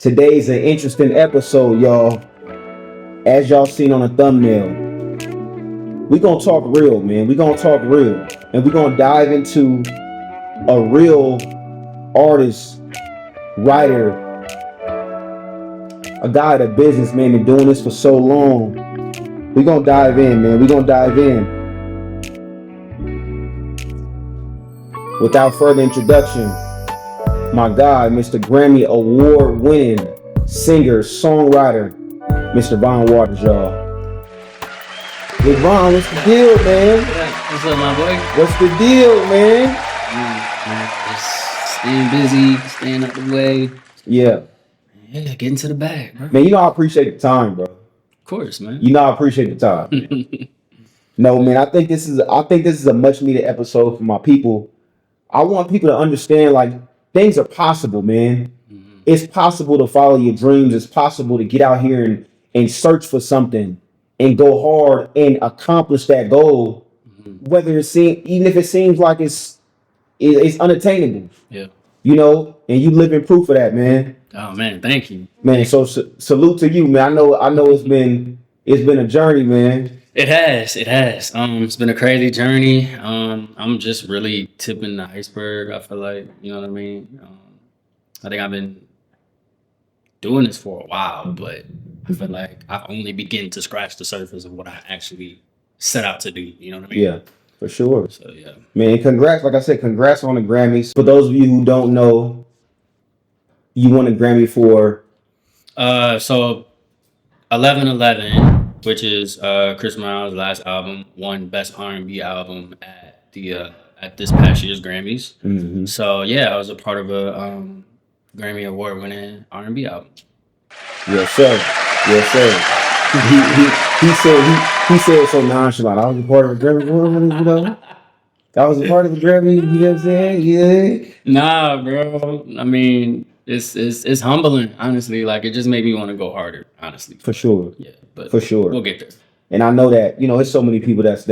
Today's an interesting episode, y'all. As y'all seen on the thumbnail, we gonna talk real, man. We gonna talk real, and we gonna dive into a real artist, writer, a guy, a businessman, been doing this for so long. We gonna dive in, man. We gonna dive in. Without further introduction, my guy, Mr. Grammy award-winning singer, songwriter, Mr. Trevon Waters, y'all. Hey, Ron, what's the deal, man? What's up, my boy? What's the deal, man? Just staying busy, staying out the way. Yeah. Yeah, getting to the bag, bro. Man, you know I appreciate the time, bro. Of course, man. You know I appreciate the time. Man. No, man, I think this is a much needed episode for my people. I want people to understand, like, things are possible, man. Mm-hmm. It's possible to follow your dreams. It's possible to get out here and search for something and go hard and accomplish that goal. Mm-hmm. Whether even if it seems like it's unattainable. Yeah. You know, and you living proof of that, man. Oh man, thank you. Man, so salute to you, man. I know it's been a journey, man. It has. It's been a crazy journey. I'm just really tipping the iceberg. I feel like, you know what I mean? I think I've been doing this for a while, but I feel like I've only begun to scratch the surface of what I actually set out to do. You know what I mean? Yeah, for sure. So yeah. Man, congrats. Like I said, congrats on the Grammys. For those of you who don't know, you won a Grammy for so 1111, which is Chris Brown's last album, won Best R&B album at this past year's Grammys. Mm-hmm. So yeah, I was a part of a Grammy award-winning R&B album. Yes, sir. Yes, sir. He said so nonchalant. I was a part of a Grammy award-winning, you know. I was a part of a Grammy. You know what I'm saying? Yeah. Nah, bro. I mean, it's humbling, honestly. Like, it just made me want to go harder, honestly. For sure. Yeah, but for sure, we'll get there. And I know that, you know, there's so many people that's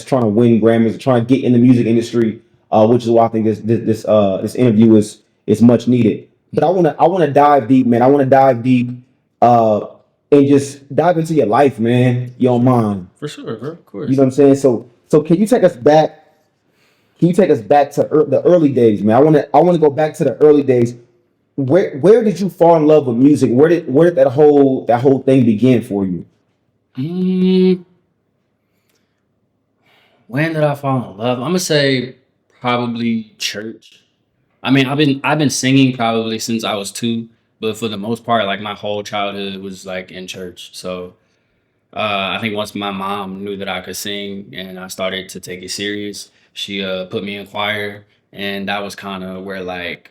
trying to win Grammys, trying to get in the music industry, which is why I think this interview is much needed. But I wanna dive deep, man. I wanna dive deep, and just dive into your life, man. Your mind. For sure, bro. Of course. You know what I'm saying? So can you take us back? Can you take us back to the early days, man? I wanna go back to the early days. Where did you fall in love with music? Where did that whole thing begin for you? When did I fall in love? I'm gonna say probably church. I mean, I've been singing probably since I was 2, but for the most part, like my whole childhood was like in church. So I think once my mom knew that I could sing and I started to take it serious, she put me in choir, and that was kind of where, like,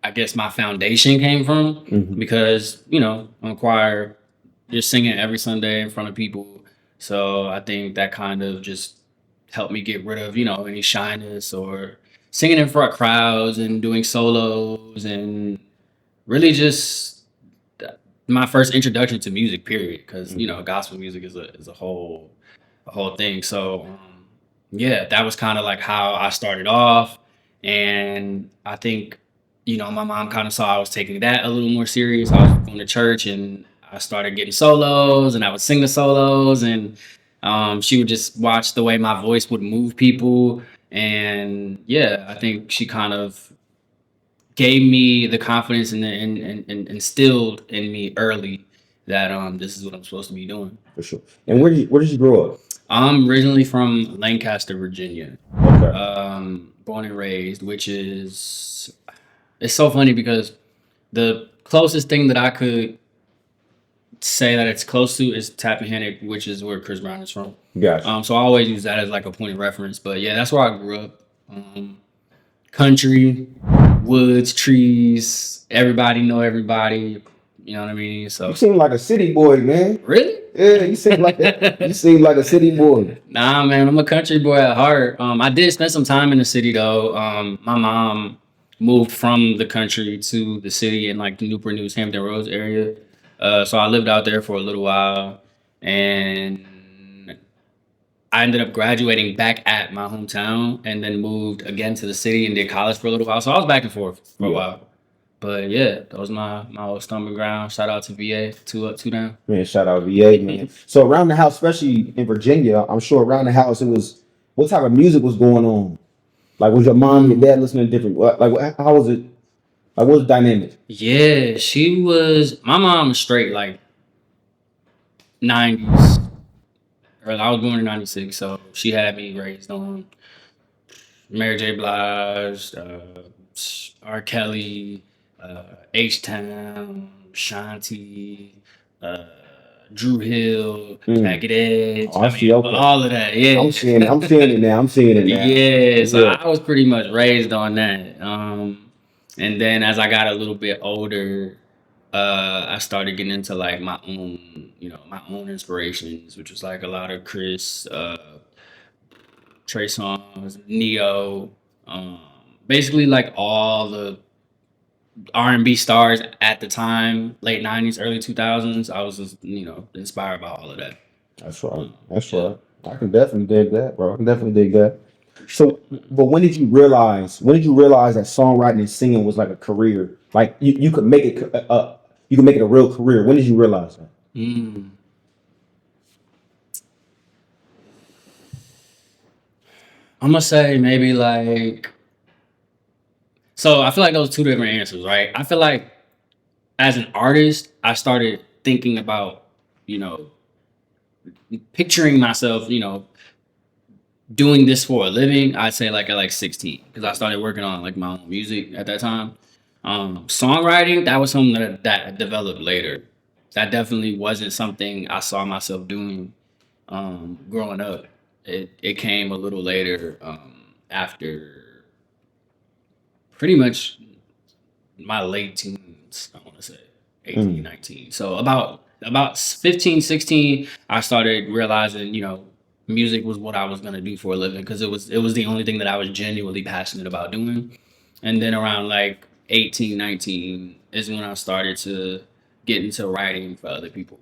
I guess my foundation came from. Mm-hmm. Because, you know, on choir, you're singing every Sunday in front of people. So I think that kind of just helped me get rid of, you know, any shyness or singing in front of crowds and doing solos, and really just my first introduction to music, period. Because, you know, gospel music is a whole thing. So yeah, that was kind of like how I started off. And I think, you know, my mom kind of saw I was taking that a little more serious. I was going to church, and I started getting solos, and I would sing the solos, and she would just watch the way my voice would move people. And yeah, I think she kind of gave me the confidence and instilled in me early that this is what I'm supposed to be doing. For sure. And where did you grow up? I'm originally from Lancaster, Virginia. Okay. Born and raised, which is, it's so funny because the closest thing that I could say that it's close to is Tappahannock, which is where Chris Brown is from. Gotcha. So I always use that as like a point of reference. But yeah, that's where I grew up. Country, woods, trees, everybody know everybody. You know what I mean? So you seem like a city boy, man. Really? Yeah, you seem like a city boy. Nah, man, I'm a country boy at heart. I did spend some time in the city though. My mom moved from the country to the city in like the Newport News, Hampton Roads area. So I lived out there for a little while, and I ended up graduating back at my hometown and then moved again to the city and did college for a little while. So I was back and forth for a while. But yeah, that was my old stomping ground. Shout out to VA, two up, two down. Man, shout out VA, man. So around the house, especially in Virginia, I'm sure around the house it was what type of music was going on? Like was your mom and your dad listening to different how was it? Like what was the dynamic? Yeah, she was. My mom was straight like 90s. Or I was born in 96, so she had me raised on Mary J. Blige, R. Kelly, H Town, Shanti, uh, Drew Hill, Mm. Jagged Edge. Oh, I I see, mean, okay. all of that. Yeah. I'm seeing it now. I'm seeing it now. Yeah. So Yeah. I was pretty much raised on that. And then as I got a little bit older, I started getting into like my own, my own inspirations, which was like a lot of Chris, Trey Songz, Neo, um, basically like all the R&B stars at the time, late 90s, early 2000s. I was just, inspired by all of that. That's right. That's Yeah. right. I can definitely dig that, bro. I can definitely dig that. So, but when did you realize? When did you realize that songwriting and singing was like a career? Like you could make it, you could make it a real career. When did you realize that? Mm. I'm gonna say maybe like, so I feel like those two different answers, right? I feel like as an artist, I started thinking about, you know, picturing myself, doing this for a living. I'd say like at like 16, because I started working on like my own music at that time. Songwriting, that was something that developed later. That definitely wasn't something I saw myself doing growing up. It came a little later, after pretty much my late teens, I want to say 18, Mm. 19. So about 15, 16, I started realizing, music was what I was going to do for a living, because it was the only thing that I was genuinely passionate about doing. And then around like 18, 19 is when I started to get into writing for other people.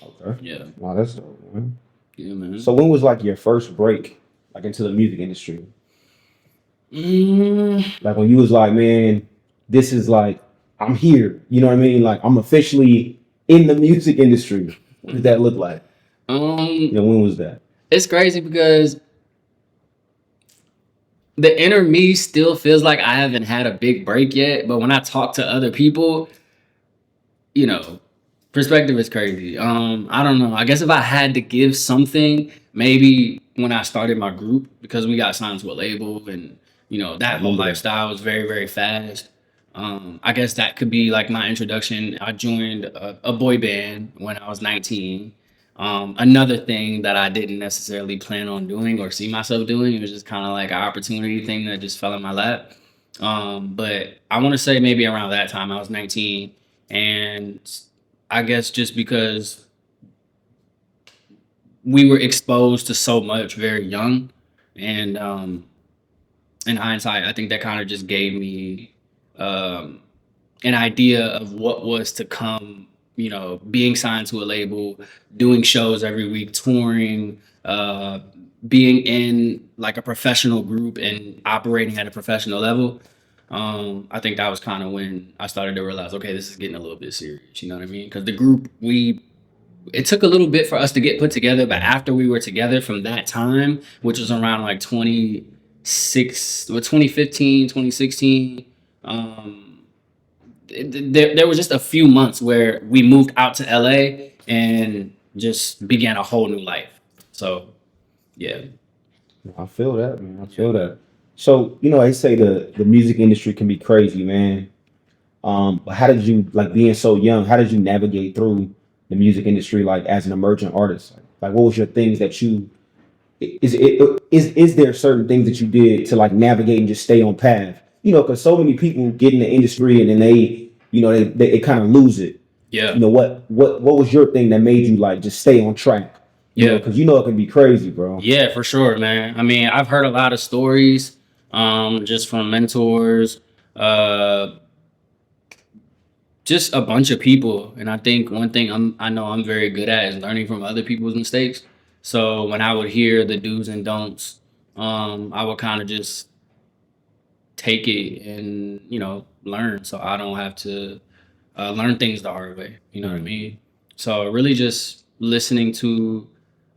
Okay. Yeah. Wow, that's dope, man. Yeah, man. So when was like your first break, like into the music industry? Mm, Like when you was like, man, this is like I'm here. You know what I mean? Like I'm officially in the music industry. What did that look like? When was that? it's crazy because the inner me still feels like I haven't had a big break yet. But when I talk to other people, you know, perspective is crazy. I don't know. I guess if I had to give something, maybe when I started my group, because we got signed to a label, and I that whole remember that. lifestyle was very, very fast. I guess that could be like my introduction. I joined a boy band when I was 19. Another thing that I didn't necessarily plan on doing or see myself doing, it was just kind of like an opportunity thing that just fell in my lap. But I want to say maybe around that time, I was 19, and I guess just because we were exposed to so much very young, and in hindsight, I think that kind of just gave me um, an idea of what was to come. Being signed to a label, doing shows every week, touring, being in like a professional group and operating at a professional level. I think that was kind of when I started to realize, okay, this is getting a little bit serious. You know what I mean? Because the group, it took a little bit for us to get put together, but after we were together from that time, which was around like 2015, 2016, there was just a few months where we moved out to LA and just began a whole new life. So, yeah. I feel that, man. I Yeah, feel man. that. So, they say the music industry can be crazy, man. But how did you like being so young? How did you navigate through the music industry, like as an emerging artist? Like, what was your things that you is there certain things that you did to like navigate and just stay on path? Because so many people get in the industry and then they kind of lose it. Yeah. What was your thing that made you like just stay on track? Yeah. Because it can be crazy, bro. Yeah, for sure, man. I mean, I've heard a lot of stories, just from mentors, uh, just a bunch of people. And I think one thing I know I'm very good at is learning from other people's mistakes. So when I would hear the do's and don'ts, I would kind of just take it and, learn, so I don't have to learn things the hard way. You know what I mean? So really just listening to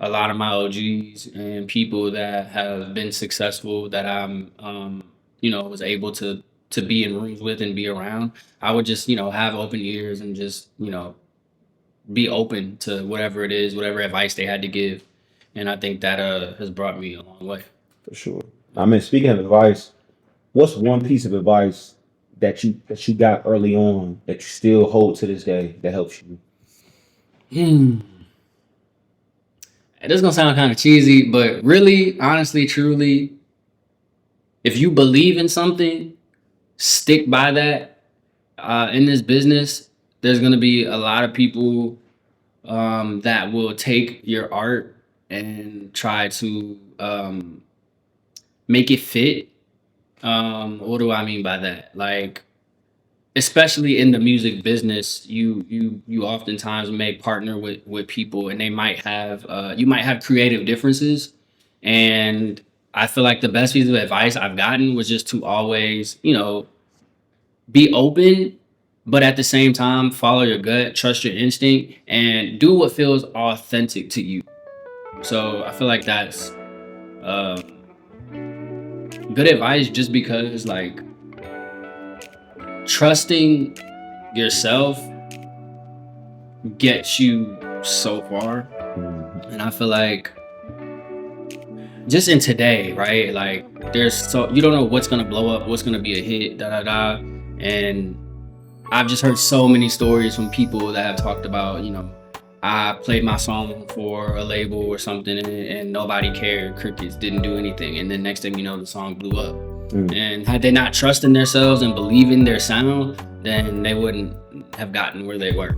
a lot of my OGs and people that have been successful that I'm, was able to be in rooms with and be around. I would just, have open ears and just, be open to whatever it is, whatever advice they had to give. And I think that has brought me a long way. For sure. I mean, speaking of advice, what's one piece of advice that you got early on that you still hold to this day that helps you? It is gonna sound kind of cheesy, but really, honestly, truly, if you believe in something, stick by that. In this business, there's gonna be a lot of people that will take your art and try to make it fit. What do I mean by that? Like, especially in the music business, you oftentimes may partner with people, and they might have you might have creative differences. And I feel like the best piece of advice I've gotten was just to always, be open, but at the same time, follow your gut, trust your instinct, and do what feels authentic to you. So I feel like that's good advice, just because, like, trusting yourself gets you so far. And I feel like just in today, right? Like, you don't know what's gonna blow up, what's gonna be a hit, and I've just heard so many stories from people that have talked about, I played my song for a label or something, and nobody cared. Crickets, didn't do anything. And then next thing you know, the song blew up. And had they not trusted themselves and believed in their sound, then they wouldn't have gotten where they were.